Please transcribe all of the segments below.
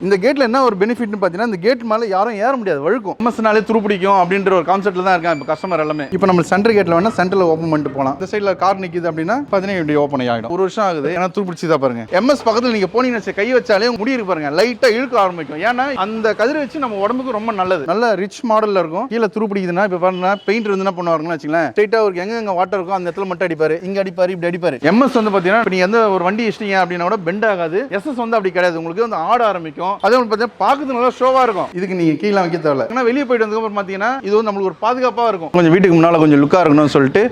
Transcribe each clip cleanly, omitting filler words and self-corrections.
இந்த கேட்ல என்ன ஒரு பெனிஃபிட்னு பார்த்தீங்கன்னா, இந்த கேட் மேலே யாரும் ஏற முடியாது, வழுக்கும். எம்எஸ்னாலே துருப்பிடிக்கும் அப்படின்ற ஒரு கான்செப்ட்ல தான் இருக்காங்க இப்போ கஸ்டமர் எல்லாமே. இப்போ நம்ம சென்டர் கேட்ல வேணா சென்டர்ல ஓப்பன் பண்ணிட்டு போகலாம். இந்த சைடில் கார் நிற்கிது அப்படின்னா பார்த்தீங்கன்னா இப்படி ஓப்பன் ஆகிடும். ஒரு வருஷம் ஆகுது, ஏன்னா துருப்பிடிச்சு தான் பாருங்க. எம்எஸ் பக்கத்தில் நீங்க போனீங்கன்னு கை வச்சாலே முடி இருக்கு பாருங்க, லைட்டா இழுக்க ஆரம்பிக்கும். ஏன்னா அந்த கதிர் வச்சு நம்ம உடம்புக்கு ரொம்ப நல்லது. நல்ல ரிச் மாடல்ல இருக்கும். கீழே துருப்பிடிக்குதுன்னா இப்போ பாருங்க, பெயிண்ட் இருந்தா பண்ணுவாருன்னு வச்சுங்களேன், ஸ்ட்ரைட்டா ஒரு எங்க வாட்டர் இருக்கும் அந்த இடத்துல மட்டும் அடிப்பாரு, இங்க அடிப்பாரு, இப்படி அடிப்பாரு. எம்எஸ் வந்து பார்த்தீங்கன்னா நீங்க எந்த ஒரு வண்டி இஷ்டீங்க அப்படின்னா கூட பெண்ட் ஆகாது. எஸ்எஸ் வந்து அப்படி கிடையாது, உங்களுக்கு வந்து ஆட ஆரம்பிக்கும். அதே பார்த்தீங்கன்னா பார்க்கறது நல்லா ஷோவா இருக்கும். இதுக்கு நீங்க கீழே வைக்க தேவையில்ல. ஏன்னா வெளியே போயிட்டு வந்ததுக்கு அப்புறம் பார்த்தீங்கன்னா இது வந்து நம்மளுக்கு ஒரு பாதுகாப்பா இருக்கும். கொஞ்சம் வீட்டுக்கு முன்னால கொஞ்சம் லுக்கா இருக்கணும்னு சொல்லிட்டு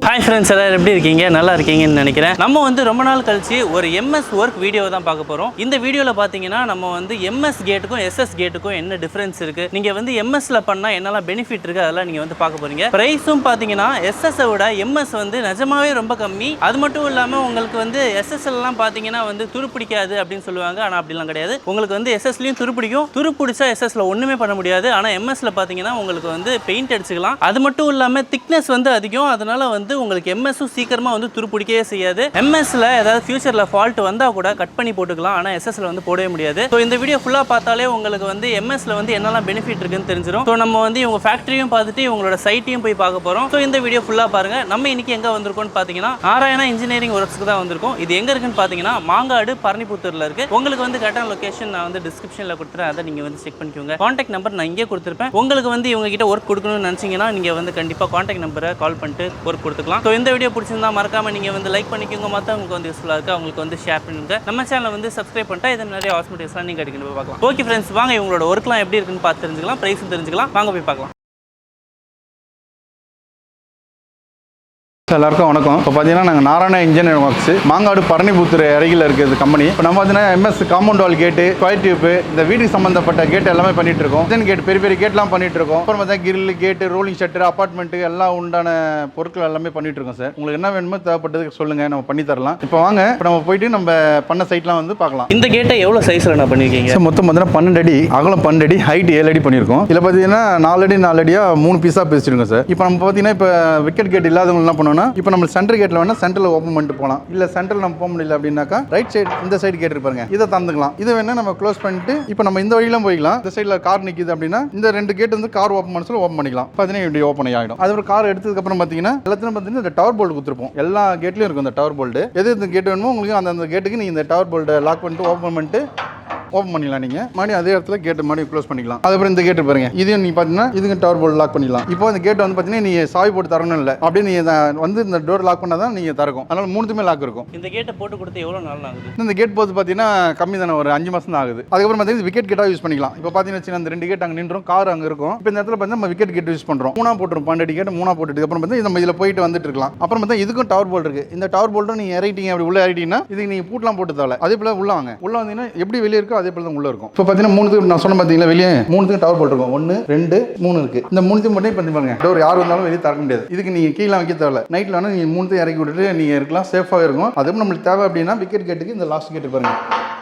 ஹாய் ஃப்ரெண்ட்ஸ், எல்லாரும் எப்படி இருக்கீங்க? நல்லா இருக்கீங்கன்னு நினைக்கிறேன். நம்ம வந்து ரொம்ப நாள் கழிச்சு ஒரு எம்எஸ் ஒர்க் வீடியோ தான் பார்க்க போகிறோம். இந்த வீடியோவில் பார்த்தீங்கன்னா நம்ம வந்து எம்எஸ் கேட்டுக்கும் எஸ்எஸ் கேட்டுக்கும் என்ன டிஃப்ரென்ஸ் இருக்குது, நீங்கள் வந்து எம்எஸ்ல பண்ணால் என்னெல்லாம் பெனிஃபிட் இருக்குது அதெல்லாம் நீங்கள் வந்து பார்க்க போகிறீங்க. ப்ரைஸும் பார்த்தீங்கன்னா எஸ்எஸ்ஸை விட எம்எஸ் வந்து நிஜமாவே ரொம்ப கம்மி. அது மட்டும் இல்லாமல் உங்களுக்கு வந்து எஸ்எஸ்எல்லாம் பார்த்தீங்கன்னா வந்து துருப்பிடிக்காது அப்படின்னு சொல்லுவாங்க, ஆனால் அப்படிலாம் கிடையாது. உங்களுக்கு வந்து எஸ்எஸ்லையும் துருப்பிடிக்கும். துருப்பிடிச்சா எஸ்எஸ்ல ஒன்றுமே பண்ண முடியாது. ஆனால் எம்எஸ்ல பார்த்தீங்கன்னா உங்களுக்கு வந்து பெயிண்ட் அடிச்சுக்கலாம். அது மட்டும் இல்லாமல் திக்னஸ் வந்து அதிகம். அதனால வந்து உங்களுக்கு எம்எஸும் சீக்கிரமா வந்து துருப்பிடிக்கவே செய்யாது. எம்எஸ்ல ஏதாவது ஃபியூச்சர்ல ஃபால்ட் வந்தா கூட கட் பண்ணி போட்டுக்கலாம், ஆனா எஸ்எஸ்ல வந்து போடவே முடியாது. ஸோ இந்த வீடியோ ஃபுல்லா பார்த்தாலே உங்களுக்கு வந்து எம்எஸ்ல வந்து என்னெல்லாம் பெனிஃபிட் இருக்குன்னு தெரிஞ்சிடும். ஸோ நம்ம வந்து இவங்க ஃபேக்டரியும் பார்த்துட்டு இவங்களோட சைட்டையும் போய் பார்க்க போறோம். ஸோ இந்த வீடியோ ஃபுல்லா பாருங்க. நம்ம இன்னைக்கு எங்க வந்திருக்கோம்னு பாத்தீங்கன்னா நாராயணா இன்ஜினியரிங் ஒர்க்ஸ்க்கு தான் வந்திருக்கோம். இது எங்க இருக்குன்னு பாத்தீங்கன்னா மாங்காடு பரணிப்புத்தூர்ல இருக்கு. உங்களுக்கு வந்து கரெக்டான லொகேஷன் நான் வந்து டிஸ்கிரிப்ஷன்ல கொடுத்துறேன், அதை நீங்க வந்து செக் பண்ணிக்கோங்க. கான்டாக்ட் நம்பர் நான் இங்கே கொடுத்துருப்பேன். உங்களுக்கு வந்து இவங்க கிட்ட ஒர்க் கொடுக்கணும்னு நினைச்சீங்கன்னா நீங்க வந்து கண்டிப்பா கான்டாக்ட் நம்பரை கால் பண்ணிட்டு ஒர்க் கொடுத்துக்கலாம். ஸோ இந்த வீடியோ பிடிச்சிருந்தா மறக்காம நீங்க வந்து லைக் பண்ணிக்கோங்க. மற்றவங்களுக்கு வந்து யூஸ்ஃபுல்லாக இருக்கு, அவங்களுக்கு வந்து ஷேர் பண்ணுங்க. நம்ம சேனலை வந்து சப்ஸ்கிரைப் பண்ணிட்டா இது நிறைய ஹாஸ்பிட்டல்ஸ்லாம் நீங்க அடிக்கணும் பார்க்கலாம். ஓகே ஃப்ரெண்ட்ஸ், வாங்க இவங்களோட ஒர்க்லாம் எப்படி இருக்குன்னு பார்த்து தெரிஞ்சுக்கலாம், ப்ரைஸும் தெரிஞ்சுக்கலாம். வாங்க போய் பார்க்கலாம். எல்லாருக்கும் வணக்கம். இப்போ பார்த்தீங்கன்னா நாங்கள் நாராயணா இன்ஜினியரிங் ஒர்க்ஸ் மாங்காடு பரணிபுத்தூர் அருகில் இருக்குது கம்பெனி. இப்போ நம்ம பார்த்தீங்கன்னா எம்எஸ் காம்பவுண்ட் வால் கேட்டு, ஸ்கொயர் டியூப், இந்த வீட்டுக்கு சம்பந்தப்பட்ட கேட் எல்லாமே பண்ணிட்டு இருக்கோம். கிச்சன் கேட், பெரிய பெரிய கேட்லாம் பண்ணிட்டு இருக்கோம். அப்புறம் பார்த்தா கிரில் கேட்டு, ரோலிங் ஷட்டர், அப்பார்ட்மெண்ட்டு எல்லாம் உண்டான பொருட்கள் எல்லாமே பண்ணிட்டு இருக்கோம் சார். உங்களுக்கு என்ன வேணுமோ தேவைப்பட்டதுக்கு சொல்லுங்க, நம்ம பண்ணி தரலாம். இப்போ வாங்க, இப்போ நம்ம போயிட்டு நம்ம பண்ண சைட்லாம் வந்து பார்க்கலாம். இந்த கேட்டை எவ்வளோ சைஸில் நான் பண்ணியிருக்கீங்க? மொத்தம் பார்த்தீங்கன்னா 12 அடி அகலம், 12 அடி ஹைட், 7 அடி பண்ணியிருக்கோம். இதில் பார்த்தீங்கன்னா 4 அடி 4 அடியாக 3 பீஸாக பேசிருக்கோம் சார். இப்போ நம்ம பார்த்தீங்கன்னா இப்போ விக்கெட் கேட் இல்லாதவங்க என்ன பண்ணோம்னா, இப்போ நம்ம சென்டர் கேட்ல வேணா சென்டர்ல ஓபன் பண்ணிட்டு போகலாம். இல்ல சென்டர்ல நம்ம போக முடியல அப்படின்னாக்கா ரைட் சைடு இந்த சைடு கேட் இருப்பாங்க, இதை தந்துக்கலாம். இதை வேணா நம்ம க்ளோஸ் பண்ணிட்டு இப்போ நம்ம இந்த வழியில போய்க்கலாம். இந்த சைடுல கார் நிக்குது அப்படின்னா இந்த 2 கேட் வந்து கார் ஓபன் பண்ண சொல்லி ஓபன் பண்ணிக்கலாம். பார்த்தீங்கன்னா இப்படி ஓபன் ஆகிடும். அதுக்கப்புறம் கார் எடுத்ததுக்கு அப்புறம் பார்த்தீங்கன்னா எல்லாத்தையும் பார்த்தீங்கன்னா இந்த டவர் போல்ட் கொடுத்துருப்போம். எல்லா கேட்லயும் இருக்கும் இந்த டவர் போல்ட். எது இந்த கேட் வேணுமோ உங்களுக்கு அந்த கேட்டுக்கு நீங்க இந்த டவர் போல்ட்டை லாக் பண்ணிட்டு ஓபன் பண்ணிட்டு ஓப்பன் பண்ணிடலாம். நீங்கள் மறுபடியும் அதே இடத்துல கேட்டு மறுபடியும் க்ளோஸ் பண்ணிக்கலாம். அதுக்கப்புறம் இந்த கேட்டு பாருங்க, இதையும் நீ பார்த்தீங்கன்னா இதுக்கு டவர் போல்ட் லாக் பண்ணிடலாம். இப்போ அந்த கேட் வந்து பார்த்தீங்கன்னா நீங்கள் சாவி போட்டு தரணும் இல்லை, அப்படியே நீங்கள் வந்து இந்த டோர் லாக் பண்ணால் தான் நீங்கள் திறக்கும். அதனால 3த்துமே லாக் இருக்கும். இந்த கேட்டை போட்டு கொடுத்து எவ்வளோ நாள் ஆகுது? இந்த கேட் போது பார்த்தீங்கன்னா கம்மி தானே, ஒரு 5 மாதம் தான் ஆகுது. அதுக்கப்புறம் பார்த்தீங்கன்னா விக்கெட் கேட்டாக யூஸ் பண்ணிக்கலாம். இப்போ பார்த்தீங்கன்னா அந்த 2 கேட் அங்கே நின்றோம், கார் அங்கே இருக்கும். இப்போ இந்த இடத்துல பார்த்தீங்கன்னா நம்ம விக்கெட் கேட் யூஸ் பண்ணுறோம். 3 போட்டுரும், 12 கேட் 3 போட்டுட்டு அப்புறம் பார்த்தீங்கன்னா நம்ம இதில் போயிட்டு வந்துட்டு இருக்கலாம். அப்புறம் பார்த்தா இதுக்கும் டவர் போல்ட் இருக்குது. இந்த டவர் போல்ட்டும் நீங்கள் இறக்கிட்டீங்க, அப்படி உள்ள இறக்கிட்டீங்கன்னா இதுக்கு நீங்கள் பூட்டலாம் போட்டு தேவை. அதே போல் உள்ள வாங்க, உள்ள வந்தீங்கன்னா எப்படி வெளியே இருக்கோ அதே போல தான் உள்ள இருக்கும். இப்போ பார்த்தீங்கன்னா 3 நான் சொன்ன பார்த்தீங்களா, வெளியே 3 டவர் போல்ட் இருக்கும். 1 2 3 இருக்கு. இந்த 3 மட்டும் இப்போ பாருங்க, டோர் யார் வந்தாலும் வெளியே திறக்க முடியாது. இதுக்கு நீங்க கீழே வைக்க தேவை. நைட்ல வேணா நீங்க 3 இறக்கி விட்டுட்டு நீங்க இருக்கலாம், சேஃபாக இருக்கும். அதுவும் நம்மளுக்கு தேவை அப்படின்னா விக்கெட் கேட்டுக்கு இந்த லாஸ்ட் கேட்டு பாருங்க,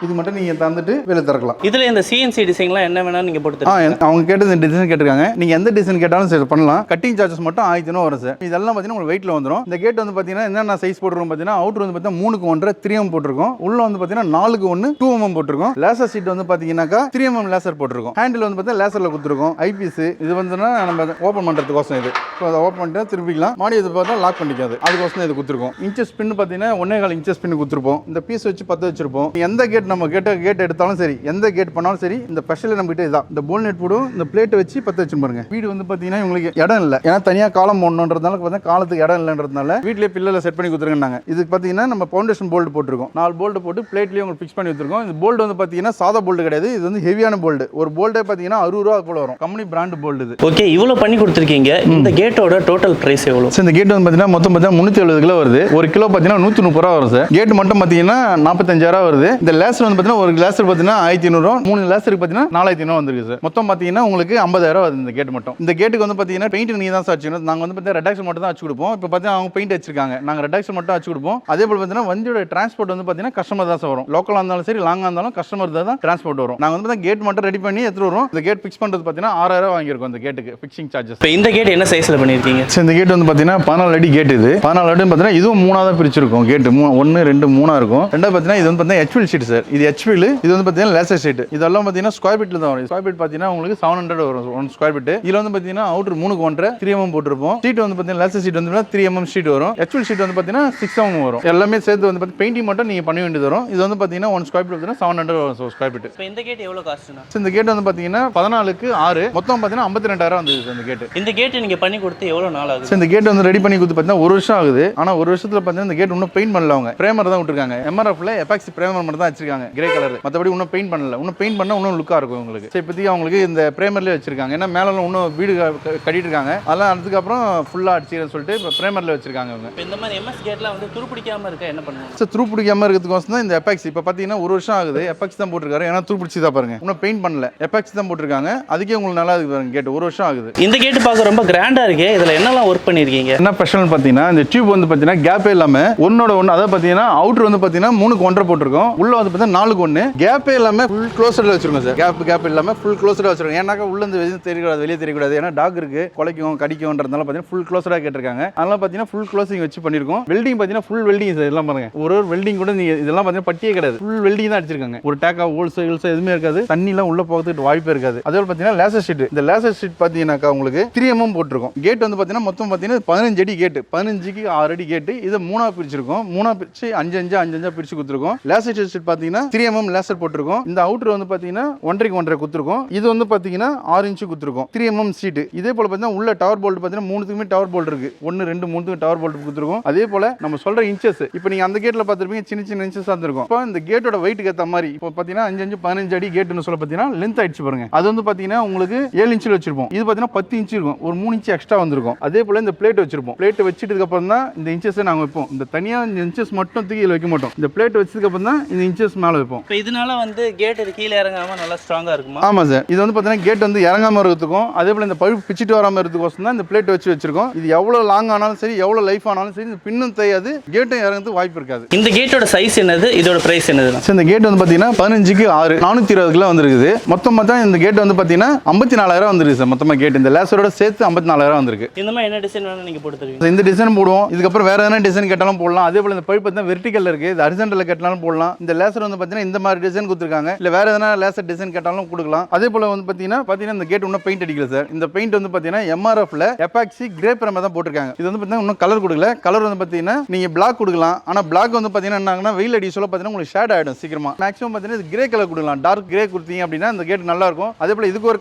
இது மட்டும் நீங்க தந்துட்டு வெளியே திறக்கலாம். இதுல இந்த சிஎன்சி டிசைன்லாம் என்ன வேணா நீங்க போட்டு அவங்க கேட்டு இந்த டிசைன் கேட்டிருக்காங்க. நீங்க எந்த டிசைன் கேட்டாலும் சரி பண்ணலாம். கட்டிங் சார்ஜஸ் மட்டும் 1000 வரும் சார். இதெல்லாம் பார்த்தீங்கன்னா உங்களுக்கு வெயிட்ல வந்துடும். இந்த கேட் வந்து பார்த்தீங்கன்னா என்னென்ன சைஸ் போட்டுருக்கோம் பார்த்தீங்கன்னா, அவுட்டர் வந்து பார்த்தீங்கன்னா 3க்கு 1 3mm போட்டிருக்கோம். உள்ள வந்து பார்த்தீங்கன்னா 4க்கு 1 2mm போட்டிருக்கோம். லேசர் சீட் வந்து பார்த்தீங்கன்னாக்கா 3mm லேசர் போட்டிருக்கோம். ஹேண்டில் வந்து பார்த்தா லேசர்ல கொடுத்துருக்கோம். ஐபிஎஸ் இது வந்துன்னா நம்ம ஓப்பன் பண்றதுக்கோசம் இது. ஸோ அதை ஓப்பன் பண்ணிட்டு திருப்பிக்கலாம். மாடி இது பார்த்தா லாக் பண்ணிக்காது, அதுக்கோசம் இது கொடுத்துருக்கோம். இன்ச்சஸ் பின் பார்த்தீங்கன்னா 1.25 இன்ச்சஸ் பின் கொடுத்துருப்போம். இந்த பீஸ் வச்சு 10 வச்சிருப்போம். எந்த கேட் நம்ம கேட் எடுத்தாலும் சரி, எந்த கேட் பண்ணாலும் சரி, இந்த ஸ்பெஷல் நம்ம கிட்ட இதான். இந்த போல் நெட் போடும், இந்த பிளேட் வச்சு 10 வச்சு பாருங்க. வீடு வந்து பார்த்தீங்கன்னா உங்களுக்கு இடம் இல்லை, ஏன்னா தனியாக காலம் போடணுன்றதுனால பார்த்தா காலத்துக்கு இடம் இல்லைன்றதுனால வீட்டிலே பில்லில் செட் பண்ணி கொடுத்துருக்காங்க. இதுக்கு பார்த்தீங்கன்னா நம்ம ஃபவுண்டேஷன் போல்ட் போட்டிருக்கோம். 4 போல்ட் போட்டு பிளேட்லேயே உங்களுக்கு ஃபிக்ஸ் பண்ணி வச்சிருக்கோம். இந்த போல்ட் வந்து பார்த்தீங்கன்னா சாதா போல்ட் கிடையாது, இது வந்து ஹெவியான போல்ட். ஒரு போல்ட்டே பார்த்தீங்கன்னா 60 ரூபா போல வரும். கம்பெனி பிராண்ட் போல்ட் இது. ஓகே, இவ்வளோ பண்ணி கொடுத்துருக்கீங்க. இந்த கேட்டோட டோட்டல் பிரைஸ் எவ்வளோ? இந்த கேட் வந்து பார்த்தீங்கன்னா மொத்தம் பார்த்தீங்கன்னா 370 கிலோ வருது. ஒரு கிலோ பார்த்தீங்கன்னா 130 ரூபா வரும் சார். கேட் மட்டும் பார்த்தீங்கன்னா 45,000 வருது. இந்த லேசர் கிளாஸ் வந்து பார்த்தீங்கன்னா ஒரு கிளாஸ் பார்த்தீங்கன்னா 1500, 3 கிளாஸருக்கு பார்த்தீங்கன்னா 4500 வந்துருக்கு சார். மொத்தம் பார்த்தீங்கன்னா உங்களுக்கு 50000 வருது இந்த கேட் மட்டும். இந்த கேட்டுக்கு வந்து பார்த்தீங்கன்னா பெயிண்ட் நீங்க தான் சார் அடிச்சுக்கணும். நாங்கள் வந்து பார்த்தீங்கன்னா ரெடாக்ஷன் மட்டும் தான் அடிச்சு கொடுப்போம். இப்போ பார்த்தீங்கன்னா அவங்க பெயிண்ட் அடிச்சிருக்காங்க, நாங்கள் ரெடாக்ஷன் மட்டும் அடிச்சு கொடுப்போம். அதே போல் பார்த்தீங்கன்னா வண்டியோட டிரான்ஸ்போர்ட் வந்து பார்த்தீங்கன்னா கஸ்டமர் தான் சார் வரும். லோக்கலாக இருந்தாலும் சரி லாங்காக இருந்தாலும் கஸ்டமர் தான் டிரான்ஸ்போர்ட் வரும். நாங்கள் வந்து பார்த்தீங்கன்னா கேட் மட்டும் ரெடி பண்ணி எடுத்துட்டு வரோம். இந்த கேட் ஃபிக்ஸ் பண்ணுறது பார்த்தீங்கன்னா 6000 வாங்கியிருக்கோம் இந்த கேட்டுக்கு ஃபிக்ஸிங் சார்ஜஸ். இப்போ இந்த கேட் என்ன சைஸில் பண்ணியிருக்கீங்க? இந்த கேட் வந்து பார்த்தீங்கன்னா 14 அடி கேட். இது 14 அடி பார்த்தீங்கன்னா இதுவும் 3 தான் பிரிச்சிருக்கும். கேட்டு 1 2 3 இருக்கும். ரெண்டாவது பார்த்தீங்கன்னா இது வந்து பார்த்தீங்கன்னா ஹெச்வில் ஷீட் சார். இது ஹெச்வில், இது வந்து பார்த்தீங்கன்னா லேசர் ஷீட். இதெல்லாம் பார்த்தீங்கன்னா ஸ்கொயர் ஃபீட்ல தான் வரும். ஸ்கொயர் ஃபீட் பார்த்தீங்கன்னா உங்களுக்கு 700 வரும் 1 ஸ்கொயர் ஃபீட். இதில் வந்து பார்த்தீங்கன்னா அவுட்டர் 3க்கு 1.5 3 mm போட்டிருப்போம். ஷீட் வந்து பார்த்தீங்கன்னா லேசர் ஷீட் வந்து 3 mm ஷீட் வரும். ஹெச்வில் ஷீட் வந்து பார்த்தீங்கன்னா 6 mm வரும். எல்லாமே சேர்த்து வந்து பெயிண்டிங் மட்டும் நீங்க பண்ண வேண்டியது வரும். இது வந்து பார்த்தீங்கன்னா 1 ஸ்கொயர் ஃபீட் பார்த்தீங்கன்னா 700 வரும் ஸ்கொயர் ஃபீட். இப்போ இந்த கேட் எவ்வளோ காஸ்ட்னா? இந்த கேட் வந்து பார்த்தீங்கன்னா 14க்கு 6 மொத்தம் பார்த்தீங்கன்னா 52000 வந்தது இந்த கேட். இந்த கேட் நீங்க பண்ணி கொடுத்து எவ்வளோ நாள் ஆகுது? இந்த கேட் வந்து ரெடி பண்ணி கொடுத்து பார்த்தீங்கன்னா 1 வருஷம் ஆகுது. ஆனா 1 வருஷத்துல பார்த்தீங்கன்னா இந்த கேட் இன்னும் பெயிண்ட் பண்ணல. அவங்க பிரேமர் தான் விட்டுருக்காங்க. எம்ஆர்எஃப்ல எபாக்சி பிரேமர் மட்டும் தான் வச்சிருக்காங்க கிரே கலர். மற்றபடி இன்னும் பெயிண்ட் பண்ணல. இன்னும் பெயிண்ட் பண்ணா இன்னும் லுக்கா இருக்கும் உங்களுக்கு. சரி, இப்போதைக்கு அவங்களுக்கு இந்த பிரேமர்லேயே வச்சிருக்காங்க. ஏன்னா மேலே இன்னும் வீடு கட்டிட்டு இருக்காங்க. அதெல்லாம் அதுக்கப்புறம் ஃபுல்லா அடிச்சுன்னு சொல்லிட்டு இப்போ பிரேமர்ல வச்சிருக்காங்க அவங்க. இப்போ இந்த மாதிரி எம்எஸ் கேட்லாம் வந்து துரு பிடிக்காம இருக்க என்ன பண்ணுவாங்க? சார் துரு பிடிக்காம இருக்கிறதுக்கோசம் தான் இந்த எபாக்சி. இப்போ பார்த்தீங்கன்னா 1 வருஷம் ஆகுது. எபாக்சி தான் போட்டிருக்காரு. ஏன்னா துரு பிடிச்சி தான் பாருங்க. இன்னும் பெயிண்ட் பண்ணல. எபாக்சி தான் போட்டிருக்காங்க. அதுக்கே உங்களுக்கு நல்லா இருக்கு பாருங்க. கேட் 1 வருஷம் ஆகுது. இந்த கேட் பார்க்க ரொம்ப கிராண்டா இருக்கு. இதுல என்னெல்லாம் ஒர்க் பண்ணிருக்கீங்க? என்ன ஸ்பெஷல் பார்த்தீங்கன்னா இந்த டியூப் வந்து பார்த்தீங்கன்னா கேப்பே இல்லாம ஒன்னோட ஒன்று. அதாவது பார்த்தீங்கன்னா அவுட்டர் வந்து பார்த்தீங்கன்னா 3க்கு 1.5 போட்டிருக்கோம். உள்ள வந்து பார்த்தீங்கன்னா 4க்கு 1. கேப்பே இல்லாம ஃபுல் க்ளோஸ்ல வச்சிருக்கோம் சார். கேப் இல்லாம ஃபுல் க்ளோஸ்ல வச்சிருக்கோம். ஏன்னாக்கா உள்ள இருந்து வெளியே தெரியக்கூடாது, வெளியே தெரியக்கூடாது. ஏன்னா டாக் இருக்கு, கொலைக்கும் கடிக்கும்ன்றதுனால பார்த்தீங்கன்னா ஃபுல் க்ளோஸ்டா கேட்டிருக்காங்க. அதனால பார்த்தீங்கன்னா ஃபுல் க்ளோசிங் வச்சு பண்ணிருக்கோம். வெல்டிங் பார்த்தீங்கன்னா ஃபுல் வெல்டிங் சார். இதெல்லாம் பாருங்க, ஒரு வெல்டிங் கூட நீங்க இதெல்லாம் பார்த்தீங்கன்னா பட்டியே கிடையாது. ஃபுல் வெல்டிங் தான் அடிச்சிருக்காங்க. ஒரு டேக்கா ஹோல்ஸ் எதுவுமே இருக்காது. தண்ணி எல்லாம் உள்ள போகிறதுக்கு வாய்ப்பே இருக்காது. அதே பார்த்தீங்கன்னா லேசர் ஷீட். இந்த லேசர் ஷீட் பார்த்தீங்கன்னாக்கா உங்களுக்கு 3 mm போட்டிருக்கும். கேட் வந்து பார்த்தீங்கன்னா மொத்தம் பார்த்தீங்கன்னா 15 அடி கேட். 15க்கு 6 அடி கேட். இதை 3 பிரிச்சிருக்கோம். 3 பிரிச்சு 5 பிரிச்சு கொடுத்துருக்கோம். லேசர் ஷீட் பார்த்தீங்கன்னா 3 mm லேசர் போட்டிருக்கோம். இந்த அவுட்டர் வந்து பார்த்தீங்கன்னா 1.5க்கு 1.5 கொடுத்துருக்கோம். இது வந்து பார்த்தீங்கன்னா 6 இன்ச் கொடுத்துருக்கோம். 3 mm ஷீட். இதே போல பார்த்தீங்கன்னா உள்ள டவர் போல்ட் பார்த்தீங்கன்னா 3த்துக்குமே டவர் போல்ட் இருக்கு. 1 2 3த்துக்கு டவர் போல்ட் கொடுத்துருக்கோம். அதே போல நம்ம சொல்ற இன்ச்சஸ் இப்போ நீங்க அந்த கேட்ல பார்த்துருப்பீங்க, சின்ன சின்ன இன்ச்சஸ் இருக்கும். இப்போ இந்த கேட்டோட வெயிட்டுக்கு ஏற்ற மாதிரி இப்போ பார்த்தீங்கன்னா 5 15 அடி கேட்னு சொல்ல பார்த்தீங்கன்னா லென்த் ஆயிடுச்சு பாருங்க. அது வந்து பார்த்தீங்கன்னா உங்களுக்கு 7 இன்ச்சில் வச்சிருப்போம். இது பார்த்தீங்கன்னா 10 இன்ச் இருக்கும். ஒரு 3 இன்ச் எக்ஸ்ட்ரா வந்திருக்கும். அதே போல இந்த பிளேட் வச்சிருப்போம். பிளேட் வச்சிட்டதுக்கு அப்புறம் தான் இந்த இன்ச்சஸ் நாங்கள் வைப்போம். இந்த தனியா இந்த இன்ச்சஸ் மட்டும் தூக்கி வைக்க மாட்டோம். இந்த பிளேட் வச்சதுக்கு அப்புறம் தான் இந்த இன்ச்சஸ் மேலே வைப்போம். இப்போ இதனால வந்து கேட் கீழே இறங்காம நல்லா ஸ்ட்ராங்கா இருக்குமா? ஆமா சார். இது வந்து பார்த்தீங்கன்னா கேட் வந்து இறங்காம இருக்கிறதுக்கும் அதே போல இந்த பழுப்பு பிச்சுட்டு வராம இருக்கிறதுக்கோசம் தான் இந்த பிளேட் வச்சு வச்சிருக்கோம். இது எவ்வளவு லாங் ஆனாலும் சரி, எவ்வளவு லைஃப் ஆனாலும் சரி, இந்த பின்னும் தேயாது, கேட்டும் இறங்கிறதுக்கு வாய்ப்பு இருக்காது. இந்த கேட்டோட சைஸ் என்னது? இதோட பிரைஸ் என்னது? இந்த கேட் வந்து பார்த்தீங்கன்னா 15க்கு 6 420 கிலோ வந்துருக்குது. மொத்தமாக தான் இந்த கேட் வந்து பார்த்தீங்கன்னா 54000 வந்துருக்கு சார். மொத்தமாக கேட் இந்த லேசரோட சேர்த்து 54000 வந்திருக்கு. இந்த மாதிரி என்ன டிசைன் வேணும் நீங்க போட்டு தருவீங்க? இந்த டிசைன் போடுவோம். இதுக்கப்புறம் வேற எதனா டிசைன் கேட்டாலும் போடலாம். அதே போல இந்த பைப் பார்த்தீங்கன்னா வெர்டிகல்ல இருக்கு. இது ஹரிசாண்டல்ல கேட்டாலும் போடலாம். இந்த லேசர் வந்து பார்த்தீங்கன்னா இந்த மாதிரி டிசைன் கொடுத்துருக்காங்க. இல்ல வேற எதனா லேசர் டிசைன் கேட்டாலும் கொடுக்கலாம். அதே போல வந்து பார்த்தீங்கன்னா இந்த கேட் இன்னும் பெயிண்ட் அடிக்கல சார். இந்த பெயிண்ட் வந்து பார்த்தீங்கன்னா எம்ஆர்எஃப்ல எபாக்சி கிரே பிரேம் தான் போட்டிருக்காங்க. இது வந்து பார்த்தீங்கன்னா இன்னும் கலர் கொடுக்கல. கலர் வந்து பார்த்தீங்கன்னா நீங்க பிளாக் கொடுக்கலாம். ஆனா பிளாக் வந்து பார்த்தீங்கன்னா என்னன்னா வெயில் அடி சொல்ல பார்த்தீங்கன்னா உங்களுக்கு ஷேட் ஆயிடும் சீக்கிரமா. மேக்ஸிமம் பார்த்தீங்கன்னா இது கிரே கலர் கொடுக்கலாம். டார்க் கிரே கொடுத்தீங்க அப்படின்னா இந்த கேட் நல்லா இருக்கும். அதே போல இதுக்கு ஒரு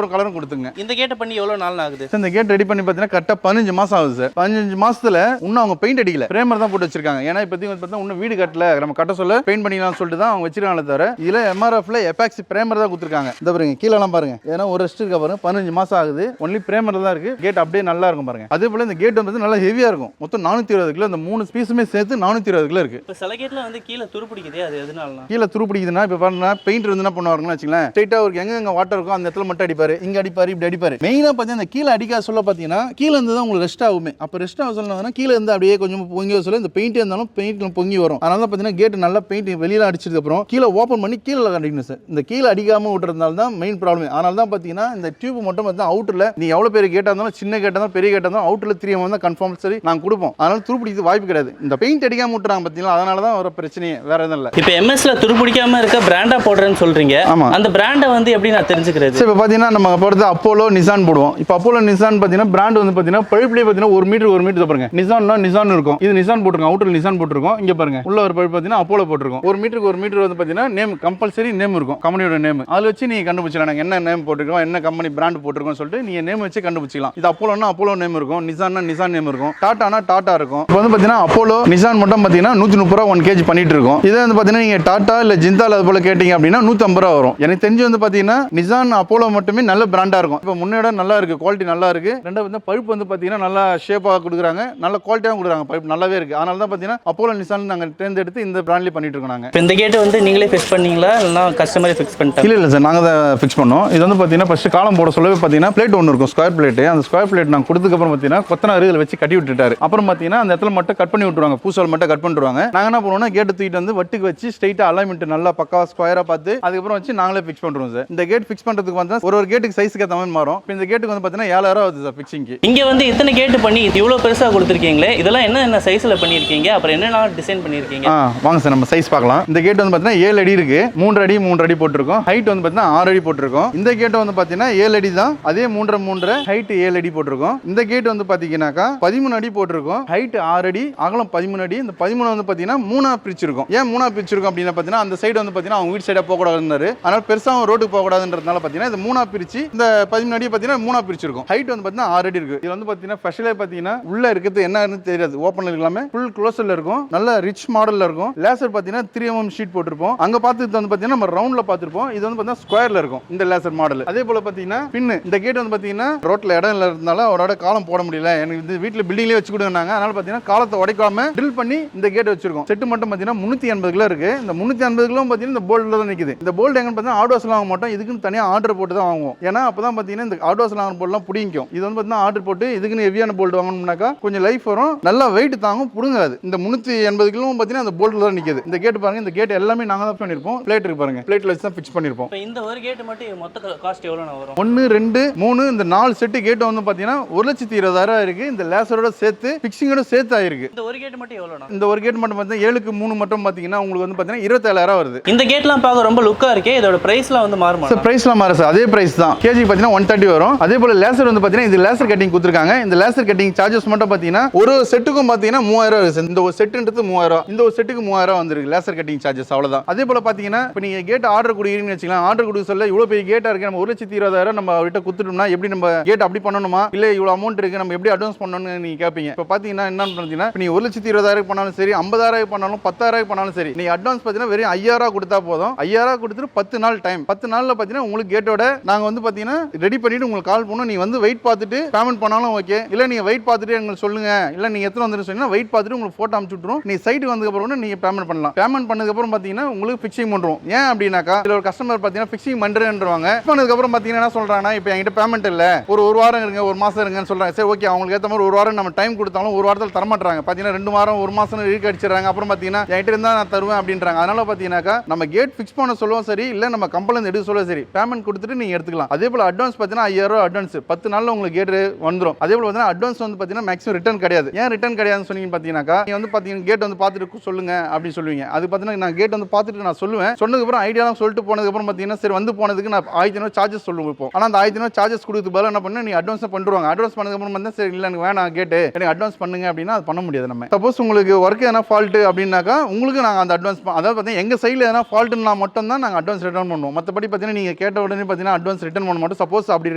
கலரும் கொடுத்துங்க. இந்த கேட்டை பண்ணி எவ்வளவு நாள் ஆகுது? இந்த கேட் ரெடி பண்ணி பார்த்தீங்கன்னா கரெக்டாக 15 மாசம் ஆகுது சார். 15 மாசத்துல இன்னும் அவங்க பெயிண்ட் அடிக்கல, பிரேமர் தான் போட்டு வச்சிருக்காங்க. ஏன்னா இப்போதைக்கு பார்த்தா இன்னும் வீடு கட்டல, நம்ம கட்ட சொல்ல பெயிண்ட் பண்ணிக்கலாம் சொல்லிட்டு தான் அவங்க வச்சிருக்காங்களே தவிர இதுல எம்ஆர்எஃப்ல எபாக்சி பிரேமர் தான் கொடுத்துருக்காங்க. இந்த பாருங்க கீழே எல்லாம் பாருங்க. ஏன்னா ஒரு ரெஸ்ட் இருக்க பாருங்க. 15 மாசம் ஆகுது. ஒன்லி பிரேமர் தான் இருக்கு. கேட் அப்படியே நல்லா இருக்கும் பாருங்க. அதே போல இந்த கேட் வந்து நல்லா ஹெவியா இருக்கும். மொத்தம் 420 கிலோ. இந்த 3 பீஸுமே சேர்த்து 420 கிலோ இருக்கு. இப்போ சில கேட்ல வந்து கீழே துரு பிடிக்குதே, அது எதனாலனா? கீழே துரு பிடிக்குதுன்னா இப்போ பாருங்க பெயிண்ட் வந்து என்ன பண்ணுவாருன்னு வச்சுங்களேன், ஸ்ட்ரைட்டா ஒரு எங்க வாட்டர் இருக்கும் அந்த இடத்துல மட்டும் அடிப்பாரு, இங்க அடிப்பாரு, இப்படி அடிப்பாரு. மெயினா பார்த்தீங்கன்னா இந்த கீழே அடிக்காத சொல்ல பார்த்தீங்கன்னா கீழே இருந்து தான் உங்களுக்கு ரெஸ்ட் ஆகுமே. அப்போ ரெஸ்ட் ஆக சொல்லணும்னா கீழே இருந்து அப்படியே கொஞ்சம் பொங்கி சொல்ல இந்த பெயிண்ட் இருந்தாலும் பெயிண்ட் பொங்கி வரும். அதனால தான் பார்த்தீங்கன்னா கேட் நல்லா பெயிண்ட் வெளியில அடிச்சதுக்கு அப்புறம் கீழே ஓப்பன் பண்ணி கீழே அடிக்கணும் சார். இந்த கீழே அடிக்காம விட்டுறதுனால தான் மெயின் ப்ராப்ளம். அதனால தான் பார்த்தீங்கன்னா இந்த டியூப் மட்டும் பார்த்தா அவுட்டர்ல நீ எவ்வளவு பெரிய கேட்டா இருந்தாலும் சின்ன கேட்டா இருந்தாலும் பெரிய கேட்டா இருந்தாலும் அவுட்டர்ல 3 mm தான் கன்ஃபார்ம் சரி நாங்க கொடுப்போம். அதனால துரு பிடிக்கிறது வாய்ப்பு கிடையாது. இந்த பெயிண்ட் அடிக்காம விட்டுறாங்க பார்த்தீங்களா, அதனால தான் வர பிரச்சனையே, வேற எதுவும் இல்லை. இப்போ எம்எஸ்ல துரு பிடிக்காம இருக்க பிராண்டா போடுறேன்னு சொல்றீங்க. அந்த பிராண்டை வந்து எப்படி நான் தெரிஞ்சுக்கிறது? இப்போ பார்த்தீங்கன்னா நம்ம போடுறது அப்போலோ நிசான் போடுவோம். இப்போ அப்போலோ நிசான் பார்த்தீங்கன்னா பிராண்ட் வந்து பார்த்தீங்கன்னா பழுப்புலேயே பார்த்தீங்கன்னா 1 மீட்டர் பாருங்க. நிசான் இருக்கும். இது நிசான் போட்டுருக்கோம். அவுட்டர் நிசான் போட்டுருக்கோம். இங்க பாருங்க உள்ள ஒரு பழுப்பு பார்த்தீங்கன்னா அப்போலோ போட்டுருக்கோம். 1 மீட்டர் வந்து பார்த்தீங்கன்னா நேம் கம்பல்சரி நேம் இருக்கும், கம்பெனியோட நேம். அதில் வச்சு நீங்க கண்டுபிடிச்சலாம் நாங்கள் என்ன நேம் போட்டுருக்கோம், என்ன கம்பெனி பிராண்ட் போட்டுருக்கோம் சொல்லிட்டு நீங்க நேம் வச்சு கண்டுபிடிச்சிக்கலாம். இது அப்போலோனா அப்போலோ நேம் இருக்கும், நிசான்னா நிசான் நேம் இருக்கும், டாட்டானா டாட்டா இருக்கும். இப்போ வந்து பார்த்தீங்கன்னா அப்போலோ நிசான் மட்டும் பார்த்தீங்கன்னா 130 ரூபா 1 kg பண்ணிட்டு இருக்கோம். இதே வந்து பார்த்தீங்கன்னா நீங்க டாட்டா இல்ல ஜிந்தால் அது போல கேட்டீங்க அப்படின்னா 150 ரூபா வரும். எனக்கு தெரிஞ்சு வந்து பார்த்தீங்கன்னா நிசான் அப்போலோ மட்டுமே நல்ல பிராண்டா இருக்கும். இப்போ முன்னோட நல்லா இருக்கு, குவாலிட்டி நல்லா இருக்கு. ரெண்டாவது பழுப்பு வந்து பார்த்தீங்கன்னா நல்லா ஷேப்பாக கொடுக்குறாங்க, நல்ல குவாலிட்டியாக கொடுக்குறாங்க, பழுப்பு நல்லாவே இருக்கு. அதனால தான் பார்த்தீங்கன்னா அப்போலோ நிசான் நாங்கள் தேர்ந்தெடுத்து இந்த பிராண்ட்லேயே பண்ணிட்டு இருக்கோம் நாங்கள். இந்த கேட்டு வந்து நீங்களே ஃபிக்ஸ் பண்ணீங்களா இல்லைனா கஸ்டமரே ஃபிக்ஸ் பண்ணிட்டாங்க? இல்லை சார், நாங்கள் தான் ஃபிக்ஸ் பண்ணோம். இது வந்து பார்த்தீங்கன்னா ஃபஸ்ட்டு காலம் போட சொல்லவே பார்த்தீங்கன்னா பிளேட் ஒன்று இருக்கும், ஸ்கொயர் பிளேட்டு. அந்த ஸ்கொயர் பிளேட் நாங்கள் கொடுத்ததுக்கப்புறம் பார்த்தீங்கன்னா கொத்தனார் இதில் வச்சு கட்டி விட்டுட்டாரு. அப்புறம் பார்த்தீங்கன்னா அந்த இடத்துல மட்டும் கட் பண்ணி விட்டுருவாங்க, பூசால் மட்டும் கட் பண்ணிடுவாங்க. நாங்கள் என்ன பண்ணுவோம்னா கேட்டு தூக்கிட்டு வந்து வட்டுக்கு வச்சு ஸ்ட்ரைட்டாக அலைன்மெண்ட் நல்லா பக்காவாக ஸ்கொயராக பார்த்து அதுக்கப்புறம் வச்சு நாங்களே ஃபிக்ஸ் பண்ணுறோம் சார். இந்த கேட் ஃபிக்ஸ் பண்ணுறதுக்கு வந்து ஒரு கேட்டுக்கு சைஸுக்கு ஏற்ற மாதிரி மாறும். இப்போ இந்த கேட்டுக்கு வந்து பார்த்தீங்கன்னா 7000 ஆகுது சார் ஃபிக்ஸிங்க்கு. இங்கே வந்து இத்தனை கேட்டு பண்ணி இவ்வளோ பெருசாக கொடுத்துருக்கீங்களே, இதெல்லாம் என்ன சைஸில் பண்ணியிருக்கீங்க, அப்புறம் என்னென்ன டிசைன் பண்ணியிருக்கீங்க? வாங்க சார் நம்ம சைஸ் பார்க்கலாம். இந்த கேட் வந்து பார்த்தீங்கன்னா 7 அடி இருக்கு, 3 அடி போட்டிருக்கோம். ஹைட் வந்து பார்த்தீங்கன்னா 6 அடி போட்டிருக்கோம். இந்த கேட் வந்து பார்த்தீங்கன்னா 7 அடி தான், அதே 3.5 ஹைட் 7 அடி போட்டிருக்கோம். இந்த கேட் வந்து பார்த்தீங்கன்னாக்கா 13 அடி போட்டிருக்கோம், ஹைட் 6 அடி, அகலம் 13 அடி. இந்த 13 வந்து பார்த்தீங்கன்னா 3 பிரிச்சிருக்கும். ஏன் 3 பிரிச்சிருக்கும் அப்படின்னா பார்த்தீங்கன்னா அந்த சைடு வந்து பார்த்தீங்கன்னா அவங்க வீட்டு சைடாக போகக்கூடாதுன்னாரு, அதனால பெருசாக ரோட்டுக்கு போகக்கூடாதுன்றதுனால பார்த்தீங்கன்னா இந்த 3 பிரிச்சு இந்த 13 அடி பார்த்தீங்கன்னா 3 பிரிச்சிருக்கும். ஹைட் வந்து பார்த்தீங்கன்னா 6 அடி இருக்கு. இது வந்து பார்த்தீங்கன்னா ஸ்பெஷலாக பார்த்தீங்கன்னா உள்ள இருக்கிறது என்னன்னு தெரியாது, ஓப்பன்ல இல்லாம ஃபுல் க்ளோஸ்ல இருக்கும், நல்ல ரிச் மாடல்ல இருக்கும். லேசர் பார்த்தீங்கன்னா 3mm ஷீட் போட்டிருப்போம். அங்க பார்த்துட்டு வந்து பார்த்தீங்கன்னா நம்ம ரவுண்ட்ல பார்த்திருப்போம். இது வந்து பார்த்தீங்கன்னா ஸ்கொயர்ல இருக்கும் இந்த லேசர் மாடல். அதே போல பார்த்தீங்கன்னா பின்னு இந்த கேட் வந்து பார்த்தீங்கன்னா ரோட்ல இடம் இல்லறதுனால அவரோட காலம் போட முடியல, எனக்கு இந்த வீட்டில் பில்டிங்லேயே வச்சு கொடுங்கன்னாங்க. அதனால பார்த்தீங்கன்னா காலத்தை உடைக்காம ட்ரில் பண்ணி இந்த கேட் வச்சிருக்கோம். செட்டு மட்டும் பார்த்தீங்கன்னா 380 கிலோ இருக்கு. இந்த 380 கிலோ பார்த்தீங்கன்னா இந்த போல்ட்ல தான் நிக்குது. இந்த போல்ட் எங்கன்னு பார்த்தீங்கன்னா ஆர்டர்ஸ்லாம் வாங்க மாட்டோம், இதுக்குன்னு தனியாக ஆர்டர் போட்டு தான் வாங்குவோம். ஏன்னா அப்பதான் பார்த்தீங்கன்னா இந்த ஆர்டர்ஸ்லாம் வாங்குற போல்ட்லாம் பிடிக்கும். இது வந்து பார்த்தீங்கன்னா ஆர்டர் போட்டு இதுக்குன்னு ஹெவியான போல்ட் வாங்கணும்னாக்கா கொஞ்சம் லைஃப் வரும், நல்லா வெயிட் தாங்கும், புடுங்காது. இந்த 380 கிலோ பார்த்தீங்கன்னா அந்த போல்ட்ல தான் நிக்குது. இந்த கேட் பாருங்க, இந்த கேட் எல்லாமே நாங்க தான் பண்ணிருப்போம். பிளேட் இருக்கு பாருங்க, பிளேட்ல வச்சு தான் ஃபிக்ஸ் பண்ணிருப்போம். இப்போ இந்த ஒரு கேட் மட்டும் மொத்த காஸ்ட் எவ்வளவு வரும்? 1 2 3 இந்த 4 செட் கேட் வந்து பார்த்தீங்கன்னா 1,20,000 இருக்கு. இந்த லேசரோட சேர்த்து ஃபிக்ஸிங்கோட சேர்த்து ஆயிருக்கு. இந்த ஒரு கேட் மட்டும் எவ்வளவு? இந்த ஒரு கேட் மட்டும் பார்த்தீங்கன்னா 7க்கு 3 மட்டும் பார்த்தீங்கன்னா உங்களுக்கு வந்து பார்த்தீங்கன்னா 27,000 வருது. இந்த கேட்லாம் பார்க்க ரொம்ப லுக்கா இருக்கே, இதோட பிரைஸ்லாம் வந்து மாறுமா? சார் பிரைஸ்லாம் மாறும் சார், அதே பிரைஸ் தான். கேஜி பார்த்தீங்கன்னா 130 வரும். அதே போல லேசர் வந்து பார்த்தீங்கன்னா இது லேசர் கட்டிங் கொடுத்துருக்காங்க. இந்த லேசர் கட்டிங் சார்ஜஸ் மட்டும் பார்த்தீங்கன்னா ஒரு செட்டுக்கும் பார்த்தீங்கன்னா 3000 இருக்கு. இந்த ஒரு செட்டுன்றது 3000, இந்த ஒரு செட்டுக்கு 3000 வந்துருக்கு லேசர் கட்டிங் சார்ஜஸ், அவ்வளவுதான். அதே போல பார்த்தீங்கன்னா இப்போ நீங்க கேட் ஆர்டர் கொடுக்குறீங்கன்னு வச்சுக்கலாம், ஆர்டர் கொடுக்க சொல்ல இவ்வளவு பெரிய கேட்டா இருக்கு, நம்ம 1,20,000 நம்ம அவர்கிட்ட கொடுத்துட்டோம்னா எப்படி நம்ம கேட் அப்படி பண்ணணுமா, இல்ல இவ்வளவு அமௌண்ட் இருக்கு நம்ம எப்படி அட்வான்ஸ் பண்ணணும்னு நீங்க கேட்பீங்க. இப்போ பார்த்தீங்கன்னா என்ன பண்ணுறீங்கன்னா நீ 1,20,000 பண்ணாலும் சரி, 50,000 பண்ணாலும் 10,000 பண்ணாலும் சரி, நீ அட்வான்ஸ் பார்த்தீங்கன்னா வெறும் 5,000 கொடுத்தா போதும். 5,000 கொடுத்துட்டு 10 நாள் டைம், 10 நாள்ல பார்த்தீங்கன்னா உங்களுக்கு கேட்டோட நாங்க வந்து பார்த்தீங்கன்னா ரெடி பண்ணிட்டு உங்களுக்கு கால் பண்ணுவோம். நீ வந்து வெயிட் பார்த்துட்டு பேமெண்ட் பண்ணாலும் ஓகே, இல்ல நீங்க வெயிட் பார்த்துட்டு எங்களுக்கு சொல்லுங்க, இல்ல நீங்க எத்தனை வந்து சொன்னீங்கன்னா வெயிட் பார்த்துட்டு உங்களுக்கு போட்டோ அனுப்பிச்சு விட்டுரும். நீ சைட்டுக்கு வந்ததுக்கு அப்புறம் நீங்க பேமெண்ட் பண்ணலாம். பேமெண்ட் பண்ணதுக்கு அப்புறம் பார்த்தீங்கன்னா உங்களுக்கு ஃபிக்ஸிங் பண்றோம். ஏன் அப்படின்னாக்கா இதுல ஒரு கஸ்டமர் பார்த்தீங்கன்னா ஃபிக்ஸிங் பண்றேன்றவாங்க. பண்ணதுக்கு அப்புறம் பார்த்தீங்கன்னா என்ன சொல்றாங்கன்னா இப்போ என்கிட்ட பேமெண்ட் இல்ல, ஒரு வாரம் இருங்க, ஒரு மாசம் இருங்கன்னு சொல்றாங்க. சரி ஓகே, அவங்களுக்கு ஏற்ற மாதிரி ஒரு வாரம் நம்ம டைம் கொடுத்தாலும் ஒரு வாரத்தில் தரமாட்டாங்க. பார்த்தீங்கன்னா 2 வாரம் 1 மாசம் இழுக்க அடிச்சிடறாங்க. அப்புறம் பார்த்தீங்கன்னா என்கிட்ட இருந்தா நான் தருவேன் அப்படின்றாங்க. அதனால பார்த்தீங்கன்னாக்கா நம்ம கேட் ஃபிக்ஸ் பண்ண சொல்லுவோம் சரி, இல்ல நம்ம கம்பெனி எடுக்க சொல்லுவோம் சரி, பேமெண்ட் கொடுத்துட்டு நீங்க எடுத்துக்கலாம். அதே போல அட்வான்ஸ் பார்த்தீங்கன்னா 5,000 அட்வான்ஸ் 10 நாள்ல உங்களுக்கு கேட் வந்துடும். அதே போல பார்த்தீங்கன்னா அட்வான்ஸ் வந்து பார்த்தீங்கன்னா மேக்ஸிமம் ரிட்டர்ன் கிடையாது. ஏன் ரிட்டர்ன் கிடையாதுன்னு சொன்னீங்க பார்த்தீங்கன்னாக்கா நீங்க வந்து பார்த்தீங்கன்னா கேட் வந்து பார்த்துட்டு சொல்லுங்க அப்படின்னு சொல்லுவீங்க. அது பார்த்தீங்கன்னா நான் கேட் வந்து பார்த்துட்டு நான் சொல்லுவேன். சொன்னதுக்கு அப்புறம் ஐடியாலாம் சொல்லிட்டு போனதுக்கு அப்புறம் பார்த்தீங்கன்னா சரி வந்து போனதுக்கு நான் 1,000 சார்ஜஸ் சொல்லுவோம். இப்போ ஆனால் அந்த 1,000 சார்ஜஸ் கொடுத்து பதில் என்ன பண்ண நீ அட்வான்ஸ் பண்ணுவாங்க. அட்வான்ஸ் பண்ணதுக்கு அப்புறம் வந்து சரி இல்லை எனக்கு வேணாம் கேட்டு எனக்கு அட்வான்ஸ் பண்ணுங்க அப்படின்னா அது பண்ண முடியாது. நம்ம சப்போஸ் உங்களுக்கு ஒர்க் எதனா ஃபால்ட் அப்படின்னாக்கா உங்களுக்கு நாங்கள் அந்த அட்வான்ஸ் அதாவது பார்த்தீங்கன்னா எங்கள் சைடில் எதனா ஃபால்ட்டுனா மட்டும் தான் நாங்கள் அட்வான்ஸ் ரிட்டர்ன் பண்ணுவோம். மற்றபடி பார்த்தீங்கன்னா நீங்கள் கேட்ட உடனே பார்த்தீங்கன்னா அட்வான்ஸ் ரிட்டர்ன் பண்ண மாட்டோம். சப்போஸ் அப்படி